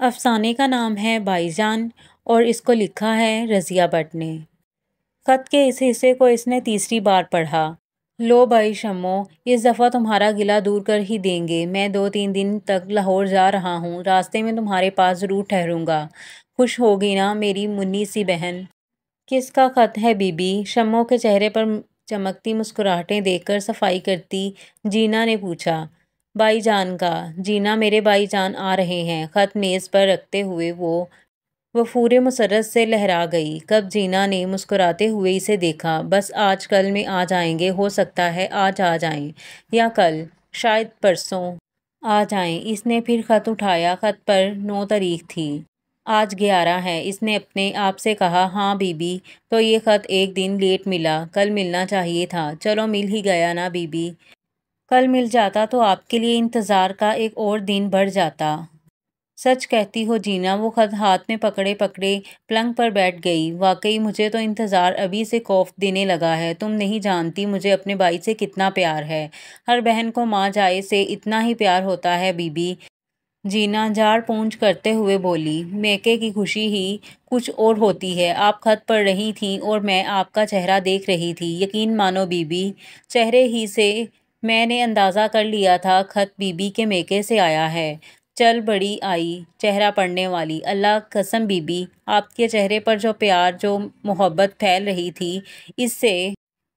افسانے کا نام ہے بھائی جان اور اس کو لکھا ہے رضیہ بٹ نے۔ خط کے اس حصے کو اس نے تیسری بار پڑھا۔ لو بھائی شمو، اس دفعہ تمہارا گلہ دور کر ہی دیں گے۔ میں 2-3 دن تک لاہور جا رہا ہوں، راستے میں تمہارے پاس ضرور ٹھہروں گا۔ خوش ہوگی نا میری منی سی بہن؟ کس کا خط ہے بی بی؟ شمو کے چہرے پر چمکتی مسکراہٹیں دیکھ کر صفائی کرتی جینا نے پوچھا۔ بھائی جان کا۔ جینا، میرے بھائی جان آ رہے ہیں۔ خط میز پر رکھتے ہوئے وہ وفور مسرت سے لہرا گئی۔ کب جینا نے مسکراتے ہوئے اسے دیکھا۔ بس آج کل میں آ جائیں گے، ہو سکتا ہے آج آ جائیں یا کل، شاید پرسوں آ جائیں۔ اس نے پھر خط اٹھایا۔ خط پر 9 تاریخ تھی۔ آج 11 ہے۔ اس نے اپنے آپ سے کہا۔ ہاں بی بی، تو یہ خط ایک دن لیٹ ملا، کل ملنا چاہیے تھا۔ چلو مل ہی گیا نا بی بی۔ کل مل جاتا تو آپ کے لیے انتظار کا ایک اور دن بڑھ جاتا۔ سچ کہتی ہو جینا؟ وہ خط ہاتھ میں پکڑے پکڑے پلنگ پر بیٹھ گئی۔ واقعی مجھے تو انتظار ابھی سے خوف دینے لگا ہے۔ تم نہیں جانتی مجھے اپنے بھائی سے کتنا پیار ہے۔ ہر بہن کو ماں جائے سے اتنا ہی پیار ہوتا ہے بی بی۔ جینا جھاڑ پونچھ کرتے ہوئے بولی۔ میکے کی خوشی ہی کچھ اور ہوتی ہے۔ آپ خط پڑھ رہی تھیں اور میں آپ کا چہرہ دیکھ رہی تھی۔ یقین مانو بی بی، چہرے ہی سے میں نے اندازہ کر لیا تھا خط بی بی کے میکے سے آیا ہے۔ چل بڑی آئی چہرہ پڑھنے والی۔ اللہ قسم بی بی، آپ کے چہرے پر جو پیار، جو محبت پھیل رہی تھی، اس سے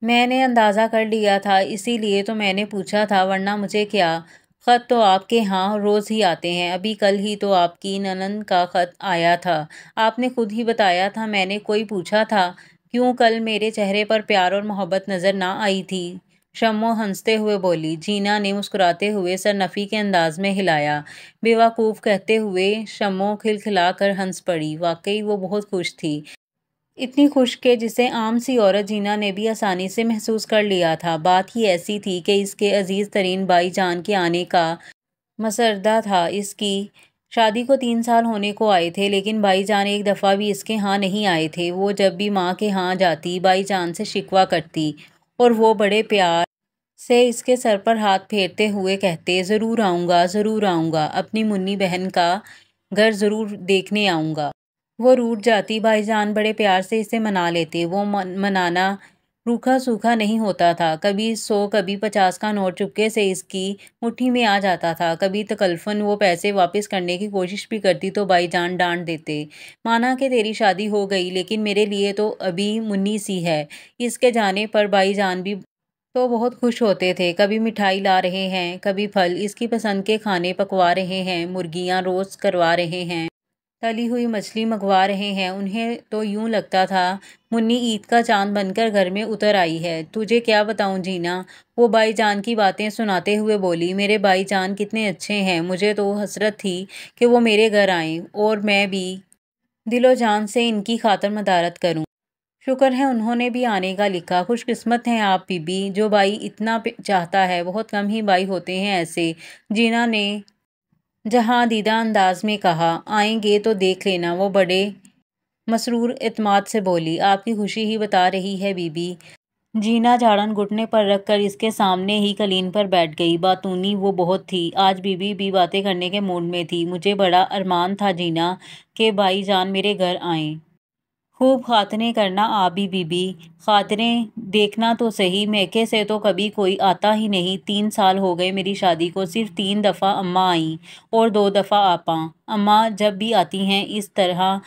میں نے اندازہ کر لیا تھا، اسی لیے تو میں نے پوچھا تھا، ورنہ مجھے کیا۔ خط تو آپ کے ہاں روز ہی آتے ہیں۔ ابھی کل ہی تو آپ کی نند کا خط آیا تھا۔ آپ نے خود ہی بتایا تھا۔ میں نے کوئی پوچھا تھا کیوں کل میرے چہرے پر پیار اور محبت نظر نہ آئی تھی؟ شمو ہنستے ہوئے بولی۔ جینا نے مسکراتے ہوئے سر نفی کے انداز میں ہلایا۔ بے وقوف کہتے ہوئے شمو کھلکھلا کر ہنس پڑی۔ واقعی وہ بہت خوش تھی، اتنی خوش کہ جسے عام سی عورت جینا نے بھی آسانی سے محسوس کر لیا تھا۔ بات ہی ایسی تھی کہ اس کے عزیز ترین بھائی جان کے آنے کا مسرہ تھا۔ اس کی شادی کو 3 سال ہونے کو آئے تھے، لیکن بھائی جان ایک دفعہ بھی اس کے ہاں نہیں آئے تھے۔ وہ جب بھی ماں کے ہاں جاتی، بھائی جان سے شکوہ کرتی اور وہ بڑے پیار سے اس کے سر پر ہاتھ پھیرتے ہوئے کہتے، ضرور آؤں گا، ضرور آؤں گا، اپنی منی بہن کا گھر ضرور دیکھنے آؤں گا۔ وہ روٹھ جاتی، بھائی جان بڑے پیار سے اسے منا لیتے۔ وہ منانا روکھا سوکھا نہیں ہوتا تھا۔ کبھی 100 کبھی 50 کا نوٹ چپکے سے اس کی مٹھی میں آ جاتا تھا۔ کبھی تکلفاً وہ پیسے واپس کرنے کی کوشش بھی کرتی تو بھائی جان ڈانٹ دیتے، مانا کہ تیری شادی ہو گئی، لیکن میرے لیے تو ابھی منی سی ہے۔ اس کے جانے پر بھائی جان بھی تو بہت خوش ہوتے تھے۔ کبھی مٹھائی لا رہے ہیں، کبھی پھل، اس کی پسند کے کھانے پکوا رہے ہیں، مرغیاں روسٹ کروا رہے ہیں، تلی ہوئی مچھلی منگوا رہے ہیں۔ انہیں تو یوں لگتا تھا منی عید کا چاند بن کر گھر میں اتر آئی ہے۔ تجھے کیا بتاؤں جینا، وہ بھائی جان کی باتیں سناتے ہوئے بولی۔ میرے بھائی جان کتنے اچھے ہیں، مجھے تو حسرت تھی کہ وہ میرے گھر آئیں اور میں بھی دل و جان سے ان کی خاطر مدارت کروں۔ شکر ہے انہوں نے بھی آنے کا لکھا۔ خوش قسمت ہیں آپ بی بی، جو بھائی اتنا چاہتا ہے۔ بہت کم ہی بھائی ہوتے ہیں ایسے، جینا نے جہاں دیدہ انداز میں کہا۔ آئیں گے تو دیکھ لینا، وہ بڑے مسرور اعتماد سے بولی۔ آپ کی خوشی ہی بتا رہی ہے بی بی۔ جینا جھاڑن گھٹنے پر رکھ کر اس کے سامنے ہی قالین پر بیٹھ گئی۔ باتونی وہ بہت تھی۔ آج بی بی بھی باتیں کرنے کے موڈ میں تھی۔ مجھے بڑا ارمان تھا جینا کہ بھائی جان میرے گھر آئیں۔ خوب خاطریں کرنا آپ بھی بی بی۔ خاطریں دیکھنا تو صحیح، میکے سے تو کبھی کوئی آتا ہی نہیں۔ 3 سال ہو گئے میری شادی کو، صرف 3 دفعہ اماں آئیں اور 2 دفعہ آپا۔ اماں جب بھی آتی ہیں اس طرح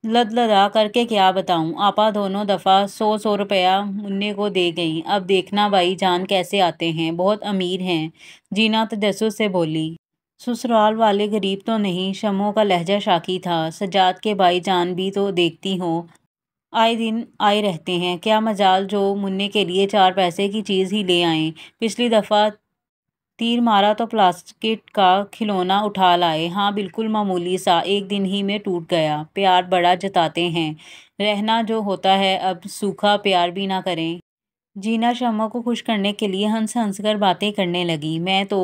لد لدا کر کے کیا بتاؤں۔ آپا دونوں دفعہ 100 روپیہ منی کو دے گئیں۔ اب دیکھنا بھائی جان کیسے آتے ہیں، بہت امیر ہیں، جینا تجسس سے بولی۔ سسرال والے غریب تو نہیں؟ شمو کا لہجہ شاکی تھا۔ سجاد کے بھائی جان بھی تو دیکھتی ہو، آئے دن آئے رہتے ہیں، کیا مجال جو منی کے لیے 4 پیسے کی چیز ہی لے آئیں۔ پچھلی دفعہ تیر مارا تو پلاسٹک کا کھلونا اٹھا لائے۔ ہاں بالکل معمولی سا، ایک دن ہی میں ٹوٹ گیا۔ پیار بڑا جتاتے ہیں، رہنا جو ہوتا ہے اب سوکھا پیار بھی نہ کریں۔ جینا شمو کو خوش کرنے کے لیے ہنس ہنس کر باتیں کرنے لگی۔ میں تو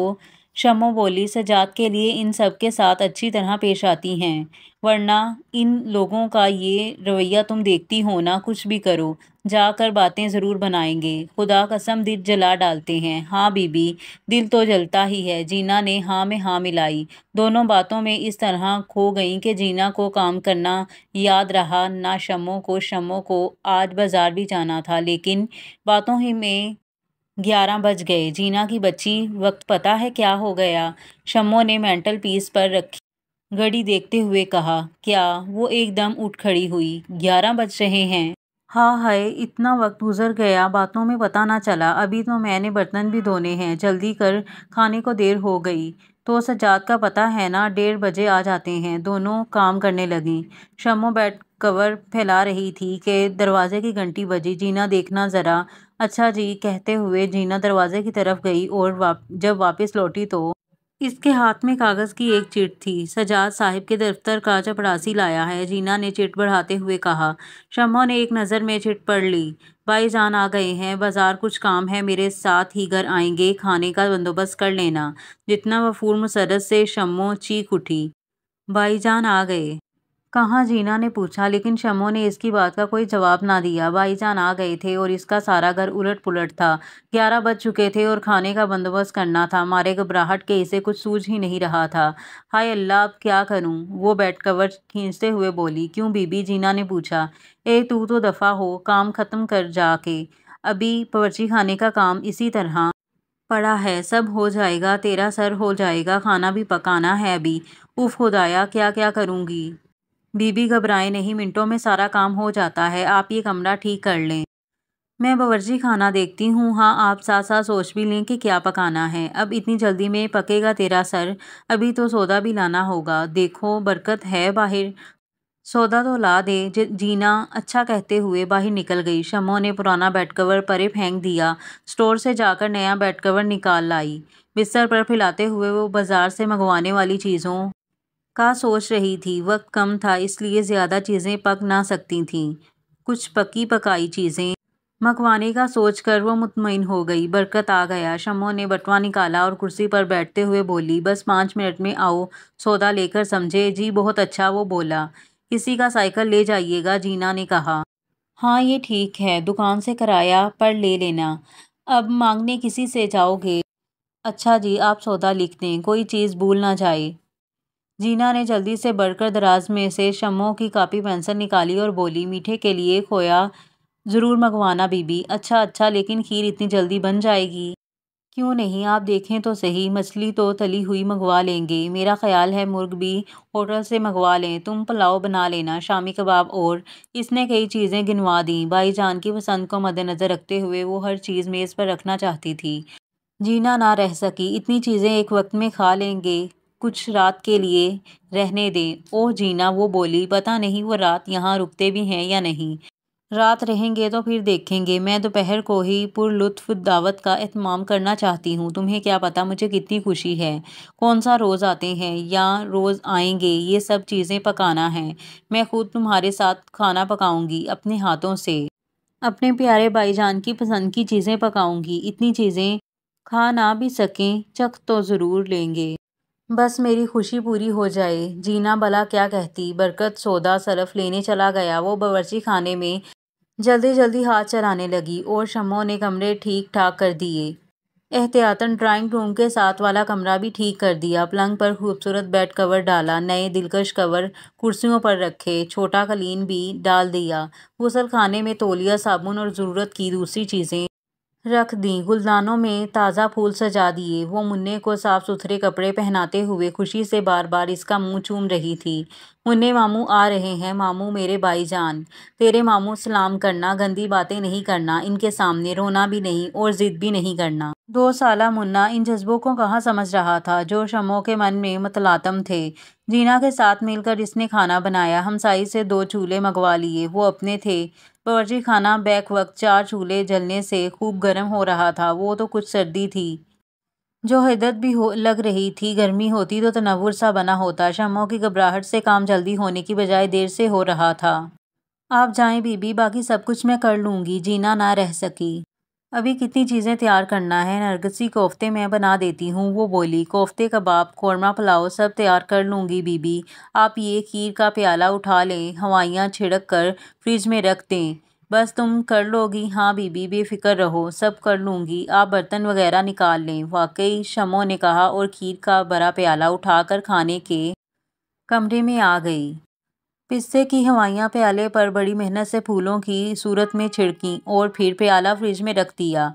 شمو بولی، سجاد کے لیے ان سب کے ساتھ اچھی طرح پیش آتی ہیں، ورنہ ان لوگوں کا یہ رویہ تم دیکھتی ہو نا، کچھ بھی کرو جا کر باتیں ضرور بنائیں گے، خدا قسم دل جلا ڈالتے ہیں۔ ہاں بی بی، دل تو جلتا ہی ہے۔ جینا نے ہاں میں ہاں ملائی، دونوں باتوں میں اس طرح کھو گئیں کہ جینا کو کام کرنا یاد رہا نہ شمو کو آج بازار بھی جانا تھا، لیکن باتوں ہی میں 11 بج گئے۔ جینا کی بچی، وقت پتہ ہے کیا ہو گیا؟ شمو نے مینٹل پیس پر رکھی گھڑی دیکھتے ہوئے کہا۔ کیا؟ وہ ایک دم اٹھ کھڑی ہوئی۔ 11 بج رہے ہیں؟ ہاں ہائے، اتنا وقت گزر گیا، باتوں میں پتہ نہ چلا۔ ابھی تو میں نے برتن بھی دھونے ہیں، جلدی کر، کھانے کو دیر ہو گئی۔ تو سجاد کا پتہ ہے نا، 1:30 بجے آ جاتے ہیں۔ دونوں کام کرنے لگیں۔ شمو بیڈ کور پھیلا رہی تھی کہ دروازے کی گھنٹی بجی۔ جینا دیکھنا ذرا۔ اچھا جی کہتے ہوئے جینا دروازے کی طرف گئی اور جب واپس لوٹی تو اس کے ہاتھ میں کاغذ کی ایک چٹ تھی۔ سجاد صاحب کے دفتر کا چپراسی لایا ہے، جینا نے چٹ بڑھاتے ہوئے کہا۔ شمو نے ایک نظر میں چٹ پڑھ لی۔ بھائی جان آ گئے ہیں، بازار کچھ کام ہے، میرے ساتھ ہی گھر آئیں گے، کھانے کا بندوبست کر لینا۔ جتنا وفور مسرت سے شمو چیخ اٹھی۔ بھائی جان آ گئے؟ کہاں؟ جینا نے پوچھا، لیکن شمو نے اس کی بات کا کوئی جواب نہ دیا۔ بھائی جان آ گئے تھے اور اس کا سارا گھر الٹ پلٹ تھا۔ 11 بج چکے تھے اور کھانے کا بندوبست کرنا تھا۔ مارے گھبراہٹ کے اسے کچھ سوجھ ہی نہیں رہا تھا۔ ہائے اللہ، اب کیا کروں؟ وہ بیڈ کور کھینچتے ہوئے بولی۔ کیوں بی بی؟ جینا نے پوچھا۔ تو دفع ہو، کام ختم کر جا کے۔ ابھی باورچی خانے کا کام اسی طرح پڑا ہے، سب ہو جائے گا، تیرا سر ہو جائے گا، کھانا بھی پکانا ہے ابھی۔ اف خدایا، کیا کروں گی؟ بی بی گھبرائیں نہیں، منٹوں میں سارا کام ہو جاتا ہے، آپ یہ کمرہ ٹھیک کر لیں، میں باورچی خانہ دیکھتی ہوں۔ ہاں، آپ ساتھ ساتھ سوچ بھی لیں کہ کیا پکانا ہے۔ اب اتنی جلدی میں پکے گا تیرا سر؟ ابھی تو سودا بھی لانا ہوگا، دیکھو برکت ہے باہر، سودا تو لا دے۔ جینا اچھا کہتے ہوئے باہر نکل گئی۔ شمو نے پرانا بیڈ کور پرے پھینک دیا، اسٹور سے جا کر نیا بیڈ کور نکال لائی۔ بستر پر پھیلاتے ہوئے وہ بازار سے منگوانے والی چیزوں کا سوچ رہی تھی۔ وقت کم تھا، اس لیے زیادہ چیزیں پک نہ سکتی تھیں۔ کچھ پکی پکائی چیزیں منگوانے کا سوچ کر وہ مطمئن ہو گئی۔ برکت آ گیا۔ شمو نے بٹوا نکالا اور کرسی پر بیٹھتے ہوئے بولی، بس 5 منٹ میں آؤ، سودا لے کر، سمجھے؟ جی بہت اچھا، وہ بولا۔ کسی کا سائیکل لے جائیے گا، جینا نے کہا۔ ہاں یہ ٹھیک ہے، دکان سے کرایہ پر لے لینا، اب مانگنے کسی سے جاؤ گے؟ اچھا جی، آپ سودا لکھ دیں، کوئی چیز بھول نہ جائے۔ جینا نے جلدی سے بڑھ کر دراز میں سے شمو کی کاپی پنسل نکالی اور بولی، میٹھے کے لیے کھویا ضرور منگوانا بی بی۔ اچھا، لیکن کھیر اتنی جلدی بن جائے گی؟ کیوں نہیں، آپ دیکھیں تو صحیح، مچھلی تو تلی ہوئی منگوا لیں گے، میرا خیال ہے مرغ بھی ہوٹل سے منگوا لیں، تم پلاؤ بنا لینا، شامی کباب، اور اس نے کئی چیزیں گنوا دیں۔ بھائی جان کی پسند کو مد نظر رکھتے ہوئے وہ ہر چیز میز پر رکھنا چاہتی تھی۔ جینا نہ رہ سکی۔ اتنی چیزیں ایک وقت میں کھا لیں گے، کچھ رات کے لیے رہنے دیں۔ اوہ جینا، وہ بولی، پتہ نہیں وہ رات یہاں رکتے بھی ہیں یا نہیں۔ رات رہیں گے تو پھر دیکھیں گے، میں دوپہر کو ہی پرلطف دعوت کا اہتمام کرنا چاہتی ہوں، تمہیں کیا پتہ مجھے کتنی خوشی ہے۔ کون سا روز آتے ہیں یا روز آئیں گے، یہ سب چیزیں پکانا ہے، میں خود تمہارے ساتھ کھانا پکاؤں گی، اپنے ہاتھوں سے، اپنے پیارے بھائی جان کی پسند کی چیزیں پکاؤں گی۔ اتنی چیزیں کھا نہ بھی سکیں، چکھ تو ضرور لیں گے، بس میری خوشی پوری ہو جائے۔ جینا بھلا کیا کہتی؟ برکت سودا صرف لینے چلا گیا۔ وہ باورچی خانے میں جلدی ہاتھ چلانے لگی اور شمو نے کمرے ٹھیک ٹھاک کر دیے، احتیاطاً ڈرائنگ روم کے ساتھ والا کمرہ بھی ٹھیک کر دیا، پلنگ پر خوبصورت بیڈ کور ڈالا، نئے دلکش کور کرسیوں پر رکھے، چھوٹا قالین بھی ڈال دیا، غسل خانے میں تولیہ، صابن اور ضرورت کی دوسری چیزیں رکھ دیں، گلدانوں میں تازہ پھول سجا دیے۔ وہ منّے کو صاف ستھرے کپڑے پہناتے ہوئے خوشی سے بار بار اس کا منہ چوم رہی تھی۔ منّے ماموں آ رہے ہیں، ماموں میرے بھائی جان، تیرے ماموں، سلام کرنا، گندی باتیں نہیں کرنا ان کے سامنے، رونا بھی نہیں اور ضد بھی نہیں کرنا۔ 2 سالہ منا ان جذبوں کو کہاں سمجھ رہا تھا جو شمو کے من میں متلاطم تھے۔ جینا کے ساتھ مل کر اس نے کھانا بنایا، ہمسائی سے 2 چولہے منگوا لیے، وہ اپنے تھے۔ باورچی خانہ بیک وقت 4 چولہے جلنے سے خوب گرم ہو رہا تھا۔ وہ تو کچھ سردی تھی جو حدت بھی لگ رہی تھی، گرمی ہوتی تو تنور سا بنا ہوتا۔ شمو کی گھبراہٹ سے کام جلدی ہونے کی بجائے دیر سے ہو رہا تھا۔ آپ جائیں بی بی، باقی سب کچھ میں کر لوں گی۔ جینا نہ رہ سکی۔ ابھی کتنی چیزیں تیار کرنا ہے؟ نرگسی کوفتے میں بنا دیتی ہوں، وہ بولی۔ کوفتے، کباب، قورمہ پلاؤ سب تیار کر لوں گی بی بی۔ آپ یہ کھیر کا پیالہ اٹھا لیں، ہوائیاں چھڑک کر فریج میں رکھ دیں۔ بس تم کر لو گی؟ ہاں بی بی، بے فکر رہو، سب کر لوں گی۔ آپ برتن وغیرہ نکال لیں۔ واقعی، شمو نے کہا اور کھیر کا بڑا پیالہ اٹھا کر کھانے کے کمرے میں آ گئی۔ پستے کی ہوائیاں پیالے پر بڑی محنت سے پھولوں کی صورت میں چھڑکیں اور پھر پیالہ فریج میں رکھ دیا۔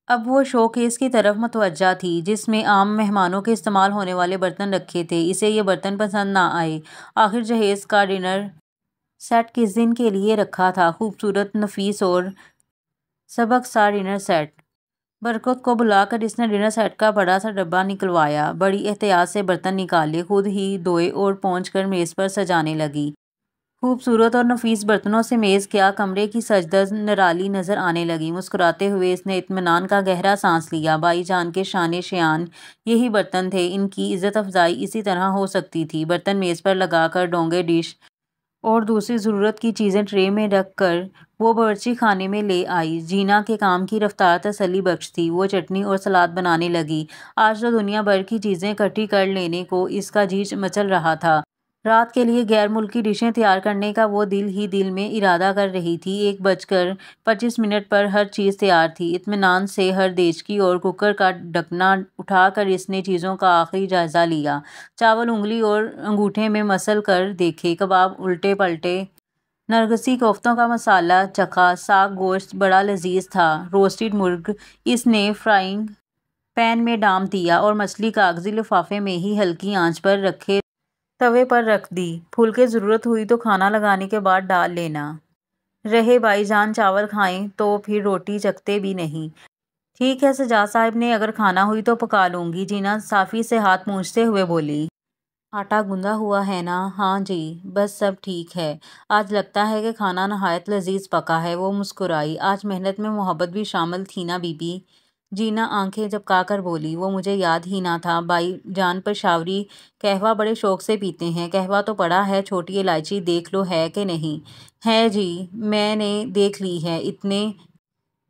اب وہ شو کیس کی طرف متوجہ تھی جس میں عام مہمانوں کے استعمال ہونے والے برتن رکھے تھے۔ اسے یہ برتن پسند نہ آئے۔ آخر جہیز کا ڈنر سیٹ کس دن کے لیے رکھا تھا؟ خوبصورت، نفیس اور سبک سا ڈنر سیٹ۔ برکت کو بلا کر اس نے ڈنر سیٹ کا بڑا سا ڈبہ نکلوایا، بڑی احتیاط سے برتن نکالے، خود ہی دھوئے اور پونچھ کر میز پر سجانے لگی۔ خوبصورت اور نفیس برتنوں سے میز کیا کمرے کی سجدھج نرالی نظر آنے لگی۔ مسکراتے ہوئے اس نے اطمینان کا گہرا سانس لیا۔ بائی جان کے شان شیان یہی برتن تھے، ان کی عزت افزائی اسی طرح ہو سکتی تھی۔ برتن میز پر لگا کر، ڈونگے، ڈش اور دوسری ضرورت کی چیزیں ٹرے میں رکھ کر وہ باورچی خانے میں لے آئی۔ جینا کے کام کی رفتار تسلی بخش تھی۔ وہ چٹنی اور سلاد بنانے لگی۔ آج تو دنیا بھر کی چیزیں اکٹھی کر لینے کو اس کا جی مچل رہا تھا۔ رات کے لیے غیر ملکی ڈشیں تیار کرنے کا وہ دل ہی دل میں ارادہ کر رہی تھی۔ 1:25 پر ہر چیز تیار تھی۔ اطمینان سے ہر دیچکی اور کوکر کا ڈھکنا اٹھا کر اس نے چیزوں کا آخری جائزہ لیا۔ چاول انگلی اور انگوٹھے میں مسل کر دیکھے، کباب الٹے پلٹے۔ نرگسی کوفتوں کا مسالہ چکھا۔ ساگ گوشت بڑا لذیذ تھا۔ روسٹڈ مرغ اس نے فرائنگ پین میں ڈال دیا اور مچھلی کاغذی لفافے میں ہی ہلکی آنچ پر رکھے توے پر رکھ دی۔ پھلکے ضرورت ہوئی تو کھانا لگانے کے بعد ڈال لینا۔ رہے بائی جان چاول کھائیں تو پھر روٹی چکھتے بھی نہیں۔ ٹھیک ہے سجاد صاحب نے اگر کھانا ہوئی تو پکا لوں گی، جینا صافی سے ہاتھ پونچھتے ہوئے بولی۔ آٹا گوندھا ہوا ہے نا؟ ہاں جی، بس سب ٹھیک ہے۔ آج لگتا ہے کہ کھانا نہایت لذیذ پکا ہے۔ وہ مسکرائی۔ آج محنت میں محبت بھی شامل تھی نا بی بی؟ جینا آنکھیں جھپکا کر بولی۔ وہ مجھے یاد ہی نہ تھا۔ بائی جان پشاوری قہوہ بڑے شوق سے پیتے ہیں۔ قہوہ تو پڑا ہے، چھوٹی الائچی دیکھ لو ہے کہ نہیں؟ ہے جی، میں نے دیکھ لی ہے۔ اتنے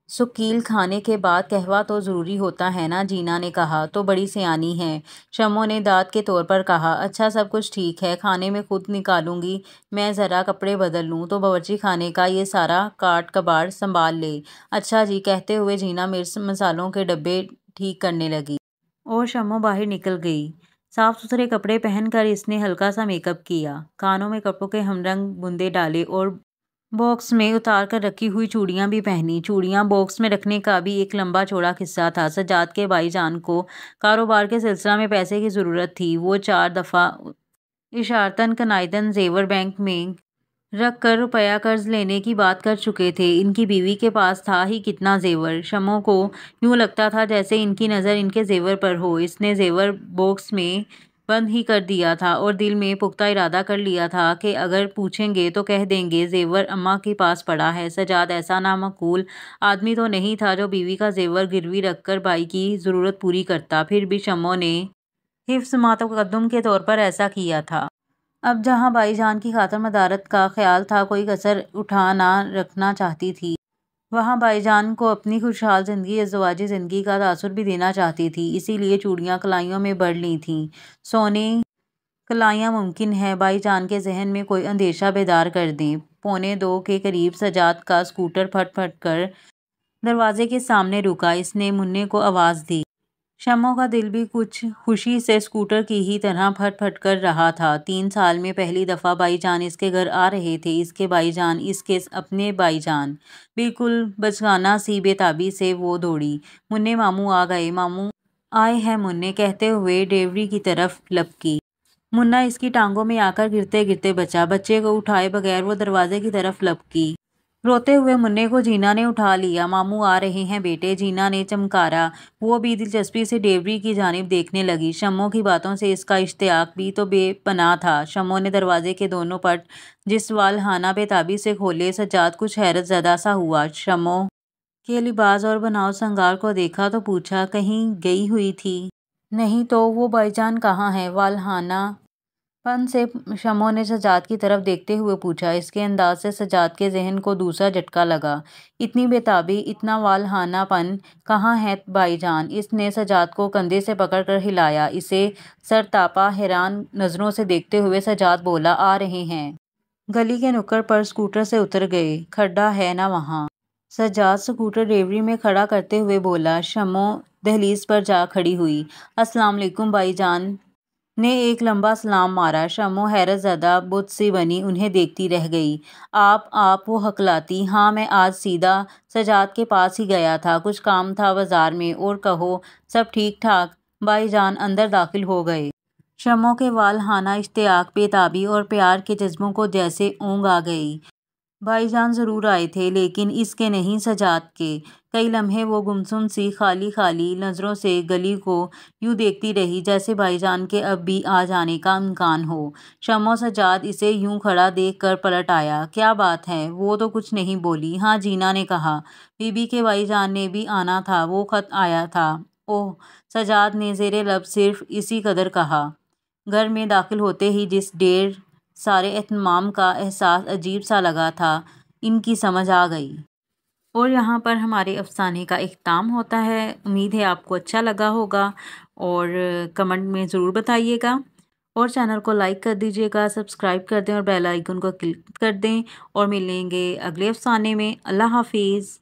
ثقیل کھانے کے بعد قہوہ تو ضروری ہوتا ہے نا؟ جینا نے کہا۔ تو بڑی سیانی ہیں، شمو نے داد کے طور پر کہا۔ اچھا سب کچھ ٹھیک ہے، کھانے میں خود نکالوں گی، میں ذرا کپڑے بدل لوں تو باورچی خانے کا یہ سارا کاٹ کباڑ سنبھال لے۔ اچھا جی، کہتے ہوئے جینا مرچ مسالوں کے ڈبے ٹھیک کرنے لگی اور شمو باہر نکل گئی۔ صاف ستھرے کپڑے پہن کر اس نے ہلکا سا میک اپ کیا، کانوں میں کپڑوں کے ہم رنگ بندے ڈالے اور باکس میں اتار کر رکھی ہوئی چوڑیاں بھی پہنی۔ چوڑیاں باکس میں رکھنے کا بھی ایک لمبا چوڑا قصہ تھا۔ سجاد کے بھائی جان کو کاروبار کے سلسلہ میں پیسے کی ضرورت تھی۔ وہ 4 دفعہ اشارتاً کنائداً زیور بینک میں رکھ کر روپیہ قرض لینے کی بات کر چکے تھے۔ ان کی بیوی کے پاس تھا ہی کتنا زیور؟ شمو کو یوں لگتا تھا جیسے ان کی نظر ان کے زیور پر ہو۔ اس نے زیور باکس میں بند ہی کر دیا تھا اور دل میں پختہ ارادہ کر لیا تھا کہ اگر پوچھیں گے تو کہہ دیں گے زیور اماں کے پاس پڑا ہے۔ سجاد ایسا نامعقول آدمی تو نہیں تھا جو بیوی کا زیور گروی رکھ کر بھائی کی ضرورت پوری کرتا، پھر بھی شمو نے حفظ ماتقدم کے طور پر ایسا کیا تھا۔ اب جہاں بائی جان کی خاطر مدارت کا خیال تھا، کوئی کسر اٹھا نہ رکھنا چاہتی تھی، وہاں بائی جان کو اپنی خوشحال زندگی، ازدواجی زندگی کا تاثر بھی دینا چاہتی تھی، اسی لیے چوڑیاں کلائیوں میں بڑھ لی تھیں۔ سونے کلائیاں ممکن ہے بائی جان کے ذہن میں کوئی اندیشہ بیدار کر دیں۔ 1:45 کے قریب سجاد کا اسکوٹر پھٹ پھٹ کر دروازے کے سامنے رکا۔ اس نے منّے کو آواز دی۔ شمو کا دل بھی کچھ خوشی سے اسکوٹر کی ہی طرح پھٹ پھٹ کر رہا تھا۔ 3 سال میں پہلی دفعہ بائی جان اس کے گھر آ رہے تھے، اس کے بائی جان، اس کے اپنے بائی جان۔ بالکل بچگانہ سی بے تابی سے وہ دوڑی۔ منّے ماموں آ گئے، ماموں آئے ہیں منّے کہتے ہوئے ڈریوری کی طرف لپکی۔ منا اس کی ٹانگوں میں آ کر گرتے گرتے بچا۔ بچے کو اٹھائے بغیر وہ دروازے کی طرف لپکی۔ روتے ہوئے منّے کو جینا نے اٹھا لیا۔ ماموں آ رہے ہیں بیٹے، جینا نے چمکارا۔ وہ بھی دلچسپی سے ڈریوری کی جانب دیکھنے لگی۔ شمو کی باتوں سے اس کا اشتیاق بھی تو بے پناہ تھا۔ شمو نے دروازے کے دونوں پٹ جس والہانہ بے تابی سے کھولے، سجاد کچھ حیرت زدہ سا ہوا۔ شمو کے لباس اور بناؤ سنگار کو دیکھا تو پوچھا، کہیں گئی ہوئی تھی؟ نہیں تو وہ بائی جان کہاں ہیں؟ والہانہ فن سے شمو نے سجاد کی طرف دیکھتے ہوئے پوچھا۔ اس کے انداز سے سجاد کے ذہن کو دوسرا جھٹکا لگا۔ اتنی بےتابی، اتنا والہانہ پن کہاں ہے بھائی جان؟ اس نے سجاد کو کندھے سے پکڑ کر ہلایا۔ اسے سرتاپا حیران نظروں سے دیکھتے ہوئے سجاد بولا، آ رہے ہیں۔ گلی کے نکڑ پر اسکوٹر سے اتر گئے۔ کھڈا ہے نا وہاں؟ سجاد اسکوٹر ریوڑی میں کھڑا کرتے ہوئے بولا۔ شمو دہلیز پر جا کھڑی ہوئی۔ السلام علیکم بھائی جان نے ایک لمبا سلام مارا۔ شمو حیرت زدہ بت سی بنی انہیں دیکھتی رہ گئی۔ آپ وہ ہکلاتی۔ ہاں میں آج سیدھا سجاد کے پاس ہی گیا تھا، کچھ کام تھا بازار میں۔ اور کہو سب ٹھیک ٹھاک؟ بھائی جان اندر داخل ہو گئے۔ شمو کے والہانہ اشتیاق، بےتابی اور پیار کے جذبوں کو جیسے اونگ آ گئی۔ بھائی جان ضرور آئے تھے، لیکن اس کے نہیں، سجاد کے۔ کئی لمحے وہ گمسم سی خالی خالی نظروں سے گلی کو یوں دیکھتی رہی جیسے بھائی جان کے اب بھی آ جانے کا امکان ہو۔ شمو سجاد اسے یوں کھڑا دیکھ کر پلٹ آیا۔ کیا بات ہے؟ وہ تو کچھ نہیں بولی۔ ہاں جینا نے کہا بی بی کے بھائی جان نے بھی آنا تھا، وہ خط آیا تھا۔ اوہ! سجاد نے زیر لب صرف اسی قدر کہا۔ گھر میں داخل ہوتے ہی جس ڈھیر سارے اہتمام کا احساس عجیب سا لگا تھا، ان کی سمجھ آ گئی۔ اور یہاں پر ہمارے افسانے کا اختتام ہوتا ہے۔ امید ہے آپ کو اچھا لگا ہوگا اور کمنٹ میں ضرور بتائیے گا، اور چینل کو لائک کر دیجیے گا، سبسکرائب کر دیں اور بیل آئیکن کو کلک کر دیں، اور ملیں گے اگلے افسانے میں۔ اللہ حافظ۔